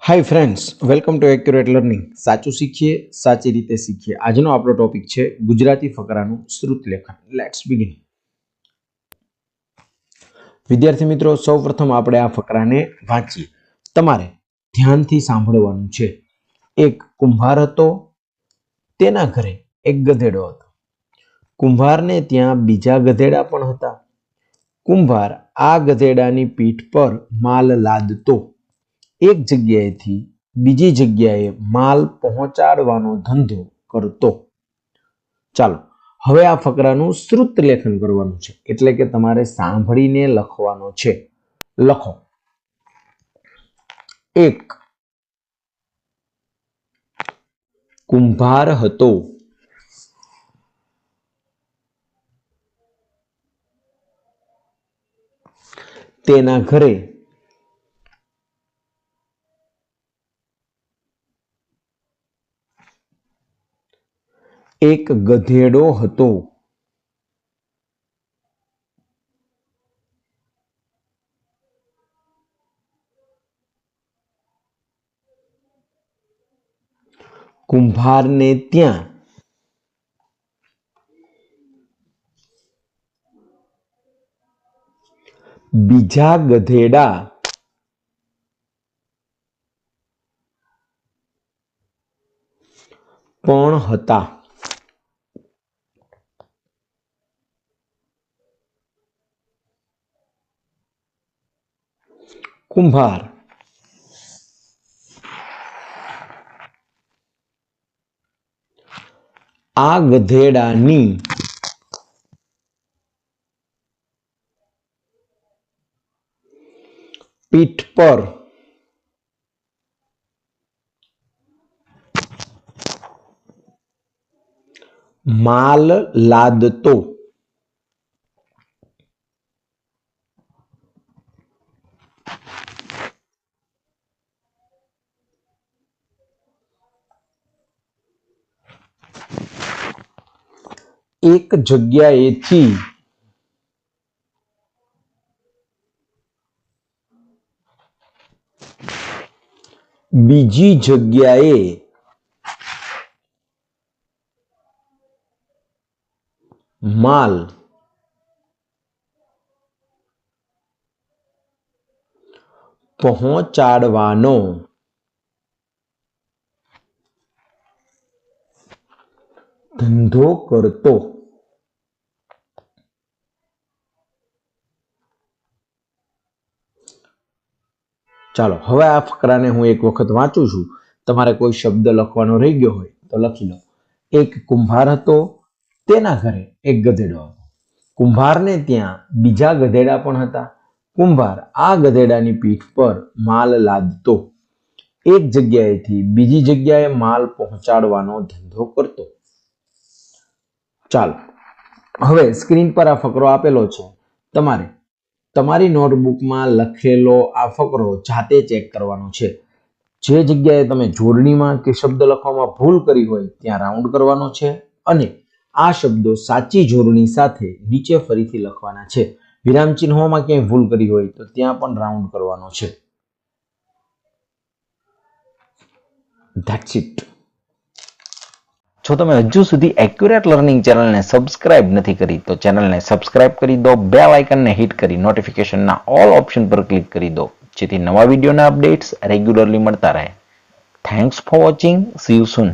Hi friends, welcome to accurate learning. સાચું શીખીએ, સાચી રીતે શીખીએ. આજનો આપણો ટોપિક છે ગુજરાતી ફકરાનું શ્રુત લેખન. Let's begin. વિદ્યાર્થી મિત્રો, સૌપ્રથમ આપણે આ ફકરાને વાંચીએ. તમારે ધ્યાનથી સાંભળવાનું છે. એક કુંભાર હતો, તેના ઘરે એક ગધેડો હતો. કુંભારને ત્યાં બીજા ગધેડા પણ હતા. કુંભાર આ ગધેડાની પીઠ પર માલ લાદતો, એક જગ્યાએથી બીજી જગ્યાએ માલ પહોંચાડવાનો ધંધો કરતો. ચાલો હવે આ ફકરાનું શ્રુત લેખન કરવાનું છે, એટલે કે તમારે સાંભળીને લખવાનો છે. લખો. એક કુંભાર હતો, તેના ઘરે એક ગધેડો હતો. કુંભારને ત્યાં બીજા ગધેડા પણ હતા. કુંભાર આ ગધેડાની પીઠ પર માલ લાદતો. એક જગ્યાએથી બીજી જગ્યાએ માલ પહોંચાડવાનો ધંધો કરતો. ચાલો હવે આ ફકરાને હું એક વખત વાંચું છું. તમારે કોઈ શબ્દ લખવાનો રહી ગયો હોય તો લખી લો. એક કુંભાર હતો, તેના ઘરે એક ગધેડો હતો. કુંભારને ત્યાં બીજા ગધેડા પણ હતા. કુંભાર આ ગધેડાની પીઠ પર માલ લાદતો, એક જગ્યાએથી બીજી જગ્યાએ માલ પહોંચાડવાનો ધંધો કરતો. ચાલો હવે સ્ક્રીન પર આ ફકરો આપેલો છે. તમારે તમારી નોટબુકમાં લખેલો આ ફકરો જાતે ચેક કરવાનો છે. જે જગ્યાએ તમે જોડણીમાં કે શબ્દ લખવામાં ભૂલ કરી હોય ત્યાં રાઉન્ડ કરવાનો છે, અને આ શબ્દો સાચી જોડણી સાથે નીચે ફરીથી લખવાના છે. વિરામ ચિહ્નોમાં ક્યાંય ભૂલ કરી હોય તો ત્યાં પણ રાઉન્ડ કરવાનો છે. That's it. જો તમે હજુ સુધી એક્યુરેટ લર્નિંગ ચેનલને સબસ્ક્રાઇબ નથી કરી તો ચેનલને સબસ્ક્રાઇબ કરી દો, બેલ આઇકનને હિટ કરી નોટિફિકેશનના ઓલ ઓપ્શન પર ક્લિક કરી દો, જેથી નવા વિડીયોના અપડેટ્સ રેગ્યુલરલી મળતા રહે. Thanks for watching. C you soon.